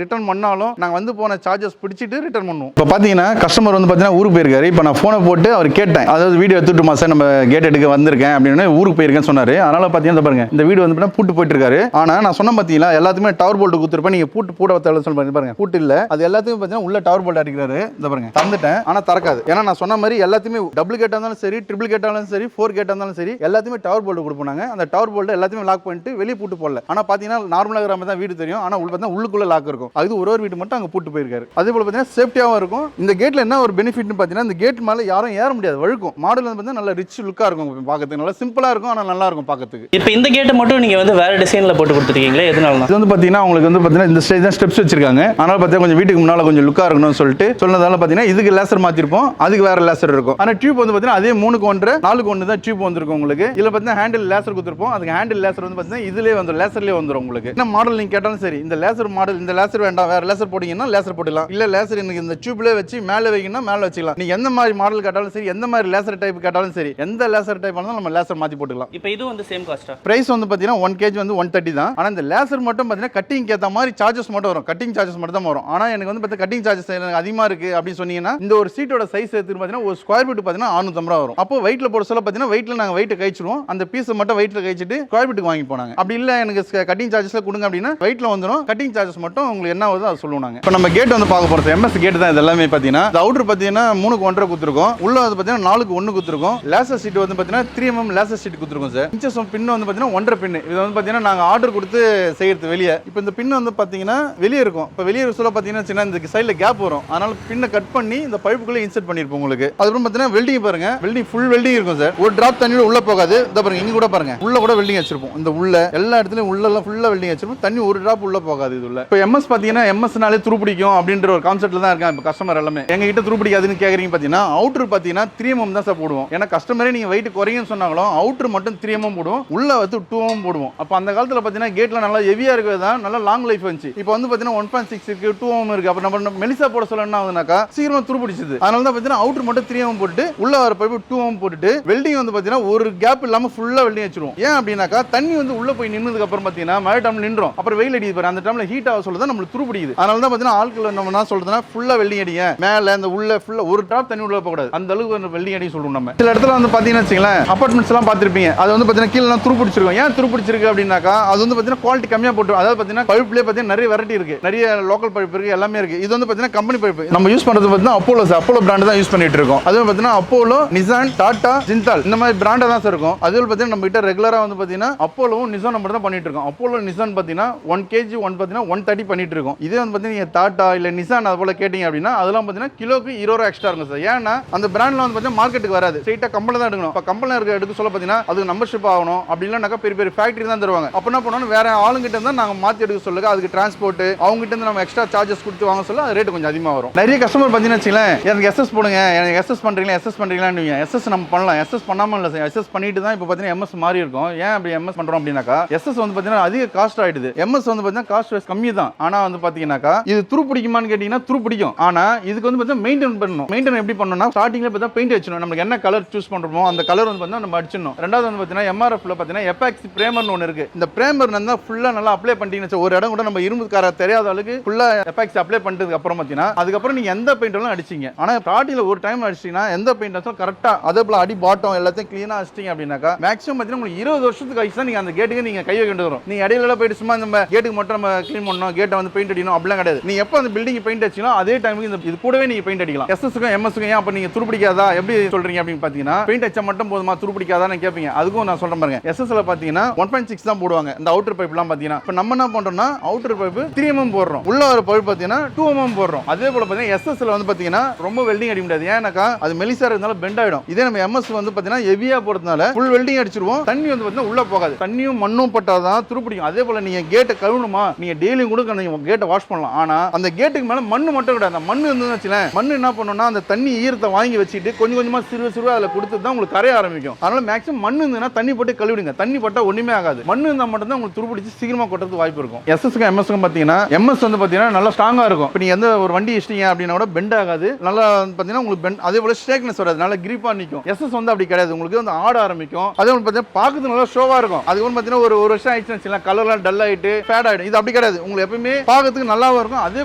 ரிட்டர்ன் பண்ணாலும் நாங்கள் வந்து போன சார்ஜஸ் பிடிச்சிட்டு ரிட்டர்ன் பண்ணுவோம். இப்போ பார்த்தீங்கன்னா கஸ்டமர் வந்து பார்த்தீங்கன்னா ஊருக்கு போயிருக்காரு. இப்போ நான் ஃபோனை போட்டு அவர் கேட்டேன், அதாவது வீடியோ எடுத்துட்டுமா சார் நம்ம கேட் எடுக்க வந்திருக்கேன் அப்படின்னு ஊருக்கு போயிருக்கேன்னு சொன்னார். அதனால பார்த்தீங்கன்னா பாருங்க இந்த வீடு வந்து பூட்டு போயிட்டு இருக்காரு. ஆனால் நான் சொன்ன பார்த்தீங்களா எல்லாத்துமே டவர் போல்ட் கொடுத்துருப்பேன். நீங்கள் பூட்டு தேவை சொல்லி பாருங்க, பூட்டு இல்லை, அது எல்லாத்துக்கும் பார்த்தீங்கன்னா உள்ள டவர் போல்ட் அடிக்கிறாரு. இந்த பாருங்க தந்துட்டேன், ஆனால் திறக்காது. ஏன்னா நான் சொன்ன மாதிரி எல்லாத்தையுமே டபுள் கேட்டாக இருந்தாலும் சரி, ட்ரிபிள் கேட்டாக இருந்தாலும் சரி, 4 கேட்டாக இருந்தாலும் சரி, எல்லாத்தையுமே டவர் போல்ட் கொடுப்பாங்க. அந்த டவர் போல்ட் எல்லாத்தையுமே லாக் பண்ணிட்டு வெளியே பூட்டு போடல. ஆனால் பார்த்தீங்கன்னா நார்மலாக இருக்கிற மாதிரி தான் வீடு தெரியும், ஆனால் உள்ள பார்த்தா உள்ளுக்குள்ள லாக் இருக்கும். அது ஒரு வீடு மட்டும் அங்கே பூட்டு போயிருக்காரு. அதே போல பார்த்தீங்கன்னா சேஃப்டியாகவும் இருக்கும். இந்த கேட்ல என்ன ஒரு பெனிஃபிட்னு பார்த்தீங்கன்னா இந்த கேட் மேலே யாரும் ஏற முடியாது, வழுக்கும். மாடல் வந்து பார்த்தீங்கன்னா நல்ல ரிச் லுக்காக இருக்கும் பார்க்கறதுக்கு, நல்லா சிம்பிளாக இருக்கும், ஆனால் நல்லா இருக்கும் பார்க்கறதுக்கு. இப்போ இந்த கேட்டை மட்டும் நீங்கள் வந்து வேற டிசைனில் போட்டு கொடுத்துருக்கீங்களே, எதனால? இது வந்து பார்த்தீங்கன்னா உங்களுக்கு வந்து பார்த்தீங்கன்னா இந்த ஸ்டேஜ் தான் ஸ்டெப்ஸ் வச்சிருக்காங்க. அதனால பார்த்தீங்கன்னா கொஞ்சம் வீட்டுக்கு முன்னால் கொஞ்சம் லுக்காக இருக்கணும்னு சொல்லிட்டு சொன்னதால பார்த்தீங்கன்னா இதுக்கு லேசர் மாற்றிருப்போம், அதுக்கு வேற லேசர் இருக்கும். ஆனால் டியூப் வந்து பார்த்தீங்கன்னா அதே 3க்கு 1 4க்கு 1 தான் டியூப் வந்துருக்கும் உங்களுக்கு. இதில் பார்த்தீங்கன்னா ஹேண்டில் லேசர் கொடுத்துருப்போம், அதுக்கு ஹேண்டில் லேசர் வந்து பார்த்தீங்கன்னா இதுலேயே வந்துடும், லேசர்லேயே வந்துடும் உங்களுக்கு. என்ன மாடல் நீங்கள் கேட்டாலும் சரி, இந்த லேசர் மாடல் இந்த லேசர் வேண்டாம் வேற லேசர் போட்டீங்கன்னா லேசர் போட்டுக்கலாம், இல்லை லேசர் எனக்கு இந்த டியூப்லேயே வச்சு மேலே வைக்கணும்னா மேலே வச்சுக்கலாம். நீங்கள் எந்த மாதிரி மாடல் கேட்டாலும் சரி, எந்த மாதிரி லேசர் டைப் கேட்டாலும் சரி, எந்த லேசர் டைப் ஆனாலும் நம்ம லேசர் மாற்றி போட்டுக்கலாம். இப்போ இது வந்து சேம் காஸ்ட்டா? பிரைஸ் வந்து பார்த்தீங்கன்னா 1 kg வந்து 130 தான். ஆனால் இந்த லேசர் மட்டும் பார்த்தீங்கன்னா கட்டிங் ஏற்ற மாதிரி சார்ஜஸ் மட்டும் வரும், கட்டிங் சார்ஜஸ் மட்டும் தான் வரும். ஆனால் எனக்கு வந்து பார்த்தீங்கன்னா கட்டிங் சார்ஜஸ் அதிகமாக இருக்குது அப்படின்னு சொன்னீங்கன்னா இந்த ஒரு சீட்டோட சைஸ் எடுத்து பார்த்தீங்கன்னா ஒரு ஸ்கொயர் ஃபீட் பார்த்தீங்கன்னா 650 ரூபா வரும். அப்போ வெயிட்ல போட சொல்ல பார்த்தீங்கன்னா வெயிட்ல நாங்கள் வெயிட் கழிச்சிடுவோம், அந்த பீஸ் மட்டும் வெயிட்ல கழிச்சிட்டு ஸ்கொயர் ஃபீட்டுக்கு வாங்கி போனாங்க. அப்படி இல்லை எனக்கு கட்டிங் சார்ஜஸ்ல கொடுங்க அப்படின்னா வெயிட்ல வந்துடும், கட்டிங் சார்ஜஸ் மட்டும் உங்களுக்கு என்ன வருதோ அதை சொல்லுவாங்க. இப்போ நம்ம கேட் வந்து பார்க்க போகிறோம், எம்எஸ் கேட் தான். இது எல்லாமே பார்த்தீங்கன்னா அவுட்டர் பார்த்தீங்கன்னா 3க்கு 1.5 கொடுத்துருக்கோம், உள்ள வந்து பார்த்தீங்கன்னா 4க்கு 1 கொடுத்துருக்கோம். லேசர் சீட் வந்து பார்த்தீங்கன்னா 3mm லேசர் சீட் வெட்டி கொடுத்துருக்கோம் சார். இன்ச்சஸ் பின் வந்து பார்த்தீங்கன்னா 1.5 பின். இது வந்து பார்த்தீங்கன்னா நாங்கள் ஆர்டர் கொடுத்து செய்யறது வெளியே. இப்போ இந்த பின் வந்து பார்த்தீங்கன்னா வெளியே இருக்கும். இப்போ வெளியே சொல்ல பார்த்தீங்கன்னா சின்ன இந்த சைடில் கேப் வரும். அதனால பின்னை கட் பண்ணி இந்த பைப்புக்குள்ளே இன்செர்ட் பண்ணியிருப்போம் உங்களுக்கு. அதுக்கப்புறம் பார்த்தீங்கன்னா வெல்டிங் பாருங்க, வெல்டிங் ஃபுல் வெல்டிங் இருக்கும் சார். ஒரு டிராப் தண்ணியோட உள்ள போகாது. இந்த பாருங்க இங்க கூட பாருங்க உள்ள கூட வெல்டிங் வச்சிருப்போம். இந்த உள்ள எல்லா இடத்துலயும் உள்ள ஃபுல்லா வெல்டிங் வச்சிருப்போம். தண்ணி ஒரு டிராப் உள்ள போகாது இது உள்ள. இப்போ எம்எஸ் பார்த்தீங்கன்னா எம்எஸ்னாலே துருப்பிடிக்கும் அப்படின்ற ஒரு கான்செப்ட்ல தான் இருக்காங்க இப்போ கஸ்டமர் எல்லாமே. எங்க கிட்ட துருப்பிடிக்காதுன்னு கேட்குறீங்க பார்த்தீங்கன்னா அவுட்டர் பார்த்தீங்கன்னா 3mm தான் சார் போடுவோம். ஏன்னா கஸ்டமரே நீங்க வெயிட் குறையுன்னு சொன்னாலும் அவுட்டர் மட்டும் 3mm போடுவோம், உள்ள வந்து 2mm போடுவோம். அப்போ அந்த காலத்தில் பார்த்தீங்கன்னா கேட்ல நல்லா ஹெவியா இருக்கிறது தான் நல்லா லாங் லைஃப் வந்துச்சு. இப்போ வந்து பார்த்தீங்கன்னா 1.6 இருக்கு, 2mm இருக்கு. அப்போ நம்ம மெலிசா போட சொல்ல என்ன ஆகுதுனாக்கா சீக்கிரமா துருப்பிடிச்சது. அதனால தான் பார்த்தீங்கன்னா அவுட்டர் மட்டும் 3mm போட்டு உள்ள வர பைப்பு 2mm போட்டுட்டு வெல்டிங் வந்து பார்த்தீங்கன்னா ஒரு கேப் இல்லாம ஃபுல்லா வெல்டிங் வச்சிருவோம். ஏன் அப்படின்னாக்கா தண்ணி வந்து உள்ள போய் நின்னதுக்கு அப்புறம் பார்த்தீங்கன்னா மழை டைம்ல நின்றோம், அப்புறம் வெயில் அடிக்குது பாரு, அந்த டைம்ல ஹீட் ஆக சொல்லுதான் நம்மளுக்கு துருப்பிடிக்குது. அதனால தான் பார்த்தீங்கன்னா ஆட்கள் நம்ம என்ன சொல்றதுன்னா ஃபுல்லா வெல்டிங் அடிங்க, மேல அந்த உள்ள ஃபுல்லா ஒரு டிராப் தண்ணி உள்ள போகக்கூடாது, அந்த அளவுக்கு வெல்டிங் அடி சொல்றோம். நம்ம சில இடத்துல வந்து பார்த்தீங்கன்னா வச்சுங்களேன் அபார்ட்மெண்ட்ஸ் எல்லாம் பார்த்திருப்பீங்க, அது வந்து பார்த்தீங்கன்னா கீழே எல்லாம் துருப்பிடிச்சிருக்கும். ஏன் துருப்பிடிச்சிருக்கு அப்படின்னாக்கா அது வந்து பார்த்தீங்கன்னா குவாலிட்டி கம்மியா போட்டு, அதாவது பார்த்தீங்கன்னா பைப்லேயே பார்த்தீங்கன்னா நிறைய வெரைட்டி இருக்கு, நிறைய லோக்கல் பைப் இருக்கு, எல்லாமே இருக்கு. இது வந்து பார்த்தீங்கன்னா கம்பெனி பைப் நம்ம யூஸ் பண்றது பார்த்தீங்கன்னா அப்போலோ பிராண்ட் தான் யூஸ் பண்ணிட்டு இருக்கோம். அது பார்த்தீங்கன்னா அப்போலோ, நிசான், டாடா, ஜிந்தால் இந்த மாதிரி பிராண்டா தான் சார் இருக்கும். அதுல பார்த்தீங்கன்னா நம்ம கிட்ட ரெகுலரா வந்து பார்த்தீங்கன்னா அப்போலோவும் நிசான் நம்ம தான் பண்ணிட்டு இருக்கோம். அப்போலோ நிசான் பார்த்தீங்கன்னா 1 kg பார்த்தீங்கன்னா 130 பண்ணிட்டு இருக்கோம். இதே வந்து பார்த்தீங்கன்னா நீங்க டாடா இல்ல நிசான் அது போல கேட்டீங்க அப்படின்னா அதெல்லாம் பார்த்தீங்கன்னா கிலோக்கு 20 ரூபா எக்ஸ்ட்ரா இருக்கும் சார். ஏன்னா அந்த பிராண்ட்ல வந்து பார்த்தீங்கன்னா மார்க்கெட்டுக்கு வராது, ஸ்ட்ரைட்டா கம்பெனி தான் எடுக்கணும். இப்போ கம்பெனி எடுக்க சொல்ல பார்த்தீங்கன்னா அதுக்கு மெம்பர்ஷிப் ஆகணும், அப்படி இல்லைனாக்கா பெரிய பெரிய ஃபேக்டரி தான் தருவாங்க. அப்போ என்ன பண்ணணும், வேற ஆளுங்கிட்ட இருந்தா நாங்க மாத்தி எடுக்க சொல்லுங்க, அதுக்கு டிரான்ஸ்போர்ட் அவங்க கிட்ட இருந்து நம்ம எக்ஸ்ட்ரா சார்ஜஸ் கொடுத்து வாங்க சொல்ல அது ரேட் கொஞ்சம் அதிகமாக வரும். நிறைய கஸ்டமர் பார்த்தீங்கன்னா வச்சுங்களேன் எனக்கு எஸ்எஸ் போடுங்க, எனக்கு எஸ்எஸ் பண்றீங்களான்னு எஸ்எஸ் நம்ம பண்ணலாம், எஸ்எஸ் பண்ணாம இல்லை சார், எஸ்எஸ் பண்ணிட்டு தான் இப்போ பார்த்தீங்கன்னா எம்எஸ் மாறி இருக்கும். ஏன் அப்படி எம்எஸ் பண்றோம் அப்படின்னாக்கா எஸ்எஸ் வந்து பார்த்தீங்கன்னா அதிக காஸ்ட் ஆயிடுது, எம்எஸ் வந்து பார்த்தீங்கன்னா காஸ்ட் வைஸ் கம்மி தான். ஆனா வந்து பார்த்தீங்கன்னாக்கா இது துரு பிடிக்குமான்னு கேட்டீங்கன்னா துரு பிடிக்கும். ஆனா இதுக்கு வந்து பார்த்தீங்கன்னா மெயின்டைன் பண்ணணும். மெயின்டைன் எப்படி பண்ணணும்னா ஸ்டார்டிங்ல பார்த்தா பெயிண்ட் அடிச்சணும், நமக்கு என்ன கலர் சூஸ் பண்றோமோ அந்த கலர் வந்து பார்த்தீங்கன்னா நம்ம அடிச்சிடணும். ரெண்டாவது வந்து பார்த்தீங்கன்னா எம்ஆர்எஃப்ல பார்த்தீங்கன்னா எபாக்சி பிரேமர்னு ஒன்று இருக்கு. இந்த பிரேமர் வந்து ஃபுல்லா நல்லா அப்ளை பண்ணிட்டீங்கன்னா ஒரு இடம் கூட நம்ம இரும்புக்கார தெரியாத அளவுக்கு ஃபுல்லா எபாக்சி அப்ளை பண்ணிட்டதுக்கு அப்புறம் பார்த்தீங்கன்னா அதுக்கப்புறம் நீங்க எந்த பெயிண்ட் அடிச்சீங்க, ஆனா ஸ்டார்டிங்ல ஒரு டைம் அடிச்சீங்கன்னா எந்த பெயிண்ட் அடிச்சாலும் கரெக்டா அதே போல அடி பாட்டம் எல்லாத்தையும் கிளீனா அடிச்சிட்டீங்க அப்படின்னாக்கா மேக்ஸிமம் பார்த்தீங்கன்னா உங்களுக்கு 20 வருஷத்துக்கு கழிச்சு தான் நீங்க அந்த கேட்டுக்கு நீங்க கை வைக்க வேண்டியது வரும். நீங்க இடையில போயிட்டு சும்மா நம்ம கேட்டுக்கு மட்டும் நம்ம க்ளீன் பண்ணணும், கேட்டை வந்து பெயிண்ட் அடிக்கணும் அப்படிலாம் கிடையாது. நீங்க எப்போ அந்த பில்டிங் பெயிண்ட் அடிச்சீங்களோ அதே டைமுக்கு இந்த இது கூடவே நீங்க பெயிண்ட் அடிக்கலாம். எஸ்எஸ்க்கும் எம்எஸ்க்கும் ஏன் அப்ப நீங்க துருப்பிடிக்காதா எப்படி சொல்றீங்க அப்படின்னு பாத்தீங்கன்னா பெயிண்ட் அடிச்சா மட்டும் போதுமா துருப்பிடிக்காதான்னு கேட்பீங்க. அதுக்கும் நான் சொல்றேன் பாருங்க, எஸ்எஸ்ல பாத்தீங்கன்னா 1.6 தான் போடுவாங்க இந்த அவுட்டர் பைப் எல்லாம் பாத்தீங்கன்னா. இப்போ நம்ம என்ன பண்றோம்னா அவுட்டர் பைப் 3mm போடுறோம், உள்ள வர பைப் பாத்தீங்கன்னா 2mm போடுறோம். அதே போல பாத்தீங்கன்னா எஸ்எஸ்ல வந்து பாத்தீங்கன்னா ரொம்ப வெல்டிங் அடிக்க முடியாது, ஏன்னாக்கா அது மெலிசா இருக்கிறதுனால பெண்ட் ஆயிடும். இதே நம்ம எம்எஸ் வந்து பாத்தீங்கன்னா ஹெவியா போடுறதுனால ஃபுல் வெல்டிங் அடிச்சிருவோம், தண்ணி வந்து பாத்தீங்கன்னா உள்ள போகாது, தண்ணியும் மண்ணும் பட்டாதான் துருப்பிடிக்கும். அதே போல நீங்க கேட்டை கழுவணுமா நீங்க டெய்லியும் கூட நீங்க கேட்டை வாஷ் பண்ணலாம், ஆனா அந்த கேட்டுக்கு மேல மண்ணு மட்டும் கிடையாது. அந்த மண்ணு இருந்துச்சுன்னா மண்ணு என்ன பண்ணணும்னா அந்த தண்ணி ஈரத்தை வாங்கி வச்சுட்டு கொஞ்சம் கொஞ்சமா சிறுவா அதில் கொடுத்து தான் உங்களுக்கு கரைய ஆரம்பிக்கும். அதனால மேக்ஸிமம் மண்ணு இருந்ததுன்னா தண்ணி போட்டு கழுவிடுங்க, தண்ணி பட்டா ஒண்ணுமே ஆகாது, மண்ணு இருந்தால் மட்டும் தான் உங்களுக்கு துருப்பிடிச்சு சீக்கிரமா கொட்டுறதுக்கு வாய்ப்பு இருக்கும். எஸ்எஸ்க்கும் எம்எஸ்க்கும் பாத்தீங்கன்னா எம்எஸ் வந்து பாத்தீங்கன்னா நல்லா ஸ்ட்ராங்கா இருக்கும். இப்போ நீங்க எந்த ஒரு வண்டி இஷ்டீங்க அப்படின்னா கூட பெண்ட் ஆகாது, நல்லா பாத்தீங்கன்னா உங்களுக்கு பெண்ட் அதே போல ஸ்ட்ரேக்னஸ் வராது, நல்லா கிரிப்பா நிற்கும். எஸ்எஸ் வந்து அப்படி கிடையாது, உங்களுக்கு வந்து ஆட ஆரம்பிக்கும். அதே போல பாத்தீங்கன்னா பார்க்கறது நல்லா ஷோவா இருக்கும். அது வந்து பாத்தீங்கன்னா ஒரு வருஷம் ஆயிடுச்சுன்னா கலர்லாம் டல் ஆயிட்டு ஃபேட் ஆயிடும். இது அப்படி கிடையாது, உங்களுக்கு எப்பவுமே பார்க்கறதுக்கு நல்லாவும் இருக்கும். அதே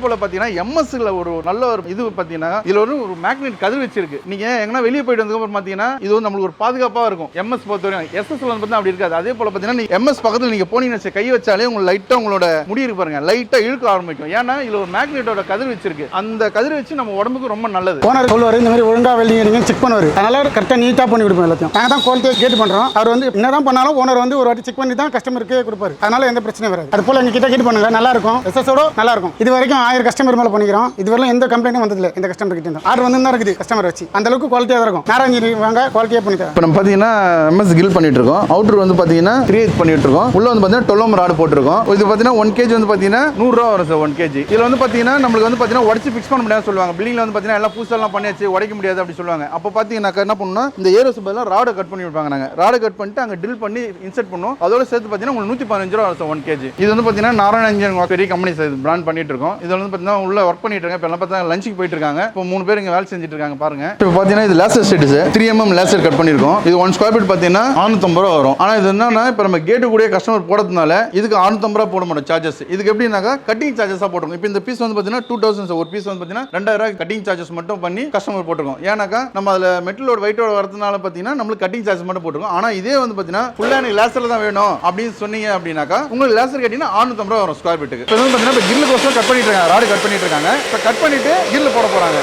போல பாத்தீங்கன்னா எம்எஸ்ல ஒரு நல்ல ஒரு இது பாத்தீங்கன்னா இதுல ஒரு மேக்னெட் கதிர் வச்சிருக்கு. நீங்க எங்கன்னா வெளியே போயிட்டு வந்ததுக்கு அப்புறம் பாத்தீங்கன்னா இது வந்து நம்மளுக்கு ஒரு பாதுகாப்பா இருக்கும். எம்எஸ் பொறுத்தவரைக்கும் எஸ்எஸ்ல வந்து பாத்தீங்கன்னா அப்படி இருக்காது. அதே போல பாத்தீங்கன்னா நீங்க எம்எஸ் பக்கத்துல நீங்க போனீங்கன்னா கை வச்சாலே உங்களுக்கு லைட்டா உங்களோட முடி இருக்கு பாருங்க லைட்டா இழுக்க ஆரம்பிக்கும். ஏன்னா இதுல ஒரு மேக்னெட்டோட கதிர் வச்சிருக்கு, அந்த கதிர் வச்சு நம்ம உடம்புக்கு ரொம்ப நல்லது. ஓனர் சொல்லுவாரு இந்த மாதிரி ஒழுங்கா வெல்டிங் அடிங்க செக் பண்ணுவாரு, அதனால கரெக்டா நீட்டா பண்ணி கொடுப்போம். எல்லாத்தையும் நாங்க தான் குவாலிட்டியா கேட்டு பண்றோம். அவர் வந்து என்னதான் பண்ணாலும் ஓனர் வந்து ஒரு வாட்டி செக் பண்ணி தான் கஸ்டமருக்கு கொடுப்பாரு, அதனால எந்த பிரச்சனையும் வராது. அது போல எங்க கிட்ட கேட்டு பண்ணுங்க, நல்லா இருக்கும். எஸ்எஸோட நல்லா இருக்கும். இது வரைக்கும் 1000 கஸ்டமர் மேல பண்ணிக்கிறோம், இதுவரையும் எந்த கம்ப்ளைண்டும் வந்ததில்லை. இந்த கஸ்டமர் கிட்ட இருந்து ஆர்டர் வந்து தான் இருக்குது கஸ்டமர் வச்சு அந்த அளவுக்கு குவாலிட்டியா தான் இருக்கும். நாராயணி வாங்க குவாலிட்டியா பண்ணி தரேன். இப்போ நம்ம பாத்தீங்கன்னா எம்எஸ் கில் பண்ணிட்டு இருக்கோம். அவுட்டர் வந்து பாத்தீங்கன்னா 3/8 பண்ணிட்டு இருக்கோம். உள்ள வந்து பாத்தீங்கன்னா 12mm ராட் போட்டுருக்கோம். இது பாத்தீங்கன்னா 1 kg வந்து பாத்தீங்கன்னா 100 ரூபா வரும் சார் 1 kg. இதுல வந்து பாத்தீங்கன்னா நம்மளுக்கு வந்து பாத்தீங்கன்னா உடைச்சு ஃபிக்ஸ் பண்ண முடியாது சொல்லுவாங்க. பில்டிங்ல வந்து பாத்தீங்கன்னா எல்லாம் பூசெல்லாம் பண்ணியாச்சு உடைக்க முடியாது அப்படி சொல்லுவாங்க. அப்போ பாத்தீங்கன்னா என்ன பண்ணணும், இந்த ஏரோஸ் பதிலா ராடை கட் பண்ணி விடுவாங்க. நாங்க ராடை கட் பண்ணிட்டு அங்க ட்ரில் பண்ணி இன்செர்ட் பண்ணுவோம். அதோட சேர்த்து பாத்தீங்கன்னா உங்களுக்கு 115 ரூபா வரும் 1 kg. இது வந்து பாத்தீங்கன்னா நாராயண இன்ஜினியரிங் பெரிய கம்பெனி சார் பிராண்ட் பண்ணிட்டு இருக்கோம். இதுல வந்து பாத்தீங்கன்னா உள்ள ஒர்க் பண்ணிட்டு இருக்காங்க. இப்போ எல்லாம் பார்த்தா லஞ்சுக்கு போயிட்டு இருக்காங்க. இப்போ 3 பேர் இங்க வேலை செஞ்சுட்டு இருக்காங்க பாருங்க. இப்போ பாத்தீங்கன்னா இது laser set sir, 3mm laser cut பண்ணிருக்கோம். இது 1 ஸ்கொயர் ஃபீட் பாத்தீங்கன்னா 650 ரூபா வரும். ஆனா இது என்னன்னா இப்போ நம்ம கேட்டு கூட கஸ்டமர் போடுறதுனால இதுக்கு 650 ரூபா போட மாட்டோம் சார்ஜஸ். இதுக்கு எப்படின்னாக்கா கட்டிங் சார்ஜஸா போட்டுருக்கோம். இப்போ இந்த பீஸ் வந்து பாத்தீங்கன்னா 2000 ஒரு பீஸ் வந்து பாத்தீங்கன்னா 2000 ரூபாய் கட்டிங் சார்ஜஸ் மட்டும் பண்ணி கஸ்டமர் போட்டுருக்கோம். ஏன்னாக்கா நம்ம அதுல மெட்டலோட வெயிட்டோட வரதுனால பாத்தீங்கன்னா நம்மளுக்கு கட்டிங் சார்ஜஸ் மட்டும் போட்டுருக்கோம். ஆனா இதே வந்து பாத்தீங்கன்னா ஃபுல்லா எனக்கு லேசர்ல தான் வேணும் அப்படின்னு சொன்னீங்க அப்படின்னாக்கா உங்களுக்கு லேசர் கட்டிங்கன்னா 650 ரூபா வரும் ஸ்கொயர் ஃபீட்டுக்கு. இப்போ வந்து பாத்தீங்கன்னா கிரில் கோசம் கட் பண்ணிட்டு இருக்காங்க, ராடு கட் பண்ணிட்டு இருக்காங்க. இப்போ கட் பண்ணிட்டு கிரில் போட போறாங்க.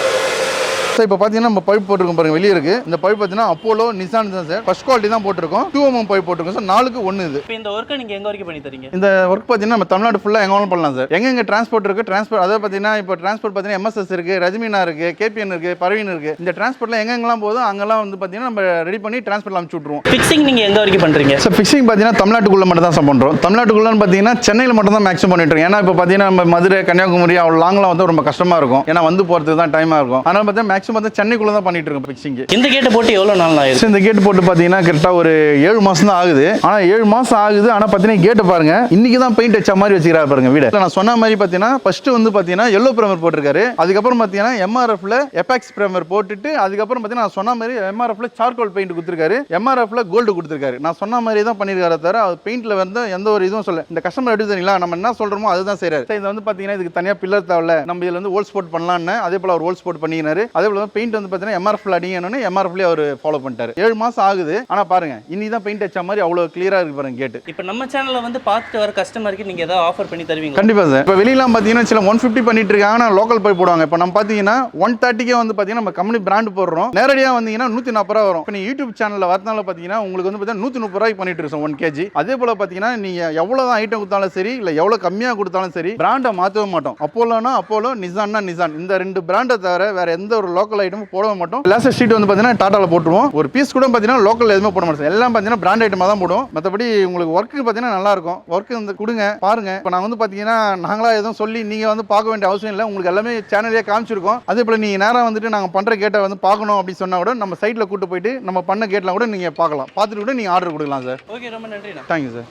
சார் இப்போ பார்த்தீங்கன்னா நம்ம பைப் போட்டிருக்கோம் பாருங்க, வெளியே இருக்கு. இந்த பைப் பார்த்தீங்கன்னா அப்போலோ நிசான் தான் சார், ஃபர்ஸ்ட் குவாலிட்டி தான் போட்டிருக்கோம். 2mm பைப் போட்டிருக்கோம் சார், 4க்கு 1 இது. இப்போ இந்த ஒர்க்கை நீங்கள் எங்கே வரைக்கும் பண்ணி தரீங்க? இந்த ஒர்க் பார்த்தீங்கன்னா நம்ம தமிழ்நாடு ஃபுல்லாக எங்கே வேணாலும் பண்ணலாம் சார். எங்கெங்க டிரான்ஸ்போர்ட் இருக்கு, டிரான்ஸ்போர்ட் அதாவது பார்த்தீங்கன்னா இப்போ டிரான்ஸ்போர்ட் பார்த்தீங்கன்னா MSS இருக்கு, ரஜ்மினா இருக்கு, KPN இருக்கு, பரவீன் இருக்கு. இந்த டிரான்ஸ்போர்ட்ல எங்கெங்கெல்லாம் போதும் அங்கெல்லாம் வந்து பார்த்தீங்கன்னா நம்ம ரெடி பண்ணி டிரான்ஸ்போர்ட் அனுப்பிச்சு விட்ருவோம். ஃபிக்ஸிங் நீங்கள் எங்கே வரைக்கும் பண்ணுறீங்க? சார் ஃபிக்ஸிங் பார்த்தீங்கன்னா தமிழ்நாட்டுக்குள்ள மட்டும் தான் சார் பண்ணுறோம். தமிழ்நாட்டுக்குள்ளன்னு பார்த்தீங்கன்னா சென்னையில் மட்டும் தான் மேக்ஸிமம் பண்ணிட்டு இருக்கோம். ஏன்னா இப்போ பார்த்தீங்கன்னா நம்ம மதுரை, கன்னியாகுமரி அவ்வளோ லாங்லாம் வந்து ரொம்ப கஷ்டமாக இருக்கும். ஏன்னா வந்து போகிறதுக்கு தான் டைமாக இருக்கும். அதனால பார்த்தீங்கன்னா மேக்ஸிமம் வந்து சென்னைக்குள்ள தான் பண்ணிட்டு இருக்கோம் ஃபிக்ஸிங். இந்த கேட்டை போட்டு எவ்வளோ நாள் ஆயிடுச்சு? இந்த கேட் போட்டு பார்த்தீங்கன்னா கரெக்டாக ஒரு 7 மாதம் தான் ஆகுது. ஆனால் 7 மாதம் ஆகுது. ஆனால் பார்த்தீங்கன்னா கேட்டை பாருங்க, இன்னைக்கு தான் பெயிண்ட் அடிச்ச மாதிரி வச்சுக்கிறாரு பாருங்க வீடு. நான் சொன்ன மாதிரி பார்த்தீங்கன்னா ஃபர்ஸ்ட் வந்து பார்த்தீங்கன்னா எல்லோ பிரேமர் போட்டிருக்காரு. அதுக்கப்புறம் பார்த்தீங்கன்னா MRFல எபாக்ஸ் பிரேமர் போட்டுட்டு அதுக்கப்புறம் பார்த்தீங்கன்னா நான் சொன்ன மாதிரி MRFல சார்கோல் பெயிண்ட் கொடுத்துருக்காரு, MRFல கோல்டு கொடுத்துருக்காரு. நான் சொன்ன மாதிரி தான் பண்ணியிருக்காரு தவிர அது பெயிண்ட்ல வந்து எந்த ஒரு இதுவும் சொல்ல. இந்த கஸ்டமர் எப்படி தெரியுங்களா, நம்ம என்ன சொல்றோமோ அதுதான் செய்யறாரு. இது வந்து பார்த்தீங்கன்னா இதுக்கு தனியாக பில்லர் தேவையில்ல, நம்ம இதில் வந்து ஹோல்ஸ் போட் பண்ணலாம்னு அதே போல அவர் ஹோல்ஸ் போட் பண்ணினாரு. அதே போல பெயிண்ட் வந்து பார்த்தீங்கன்னா MRFல அடிங்கன்னு MRFல அவர் ஃபாலோ பண்ணிட்டாரு. 7 மாதம் ஆகுது. ஆனால் பாருங்க இன்னி தான் பெயிண்ட் அடிச்ச மாதிரி அவ்வளோ கிளியரா இருக்கு பாருங்க கேட்டு. இப்போ நம்ம சேனலில் வந்து பார்த்துட்டு வர கஸ்டமருக்கு நீங்கள் ஏதாவது ஆஃபர் பண்ணி தருவீங்க? கண்டிப்பா சார். இப்போ வெளியெல்லாம் பார்த்தீங்கன்னா சில 150 பண்ணிட்டு இருக்காங்க, ஆனால் லோக்கல் போய் போடுவாங்க. இப்போ நம்ம பார்த்தீங்கன்னா 130க்கே வந்து பார்த்தீங்கன்னா நம்ம கம்பெனி பிராண்ட் போடுறோம். நேரடியாக வந்தீங்கன்னா 140 ரூபா வரும். இப்போ நீங்கள் யூடியூப் சேனலில் வரதுனால பார்த்தீங்கன்னா உங்களுக்கு வந்து பார்த்தீங்கன்னா 130 ரூபாய்க்கு பண்ணிட்டு இருக்கோம் 1 kg. அதே போல பார்த்தீங்கன்னா நீங்கள் எவ்வளோ தான் ஐட்டம் கொடுத்தாலும் சரி, இல்லை எவ்வளோ கம்மியாக கொடுத்தாலும் சரி, பிராண்டை மாற்றவே மாட்டோம். அப்போலோனா அப்போலோ, நிசான்னா நிசான், இந்த 2 பிராண்டை தவிர வேற எந்த ஒரு லோக்கல் ஐட்டமும் போடவே மாட்டோம். லேசர் ஷீட் வந்து பார்த்தீங்கன்னா டாட்டாவில் போட்டுருவோம். ஒரு பீஸ் கூட பார்த்தீங்கன்னா லோக்கல் எதுவுமே போட மாட்டோம். எல்லாம் பார்த்தீங்கன்னா பிராண்ட் ஐட்டமாக தான் போடுவோம். மற்றபடி உங்களுக்கு ஒர்க்கு பார்த்தீங்கன்னா நல்லா இருக்கும். ஒர்க்கு வந்து கொடுங்க பாருங்க. இப்போ நான் வந்து பார்த்தீங்கன்னா நாங்களா எதுவும் சொல்லி நீங்கள் வந்து பார்க்க வேண்டிய அவசியம் இல்லை. உங்களுக்கு எல்லாமே சேனலே காமிச்சிருக்கோம். அதே போல் நீங்கள் நேராக வந்துட்டு நாங்கள் பண்ணுற கேட்டை வந்து பார்க்கணும் அப்படின்னு சொன்னால் கூட நம்ம சைட்டில் கூட்டு போயிட்டு நம்ம பண்ண கேட்லாம் கூட நீங்கள் பார்க்கலாம். பார்த்துட்டு கூட நீங்கள் ஆர்டர் கொடுக்கலாம் சார். ஓகே, ரொம்ப நன்றி. Thank you sir.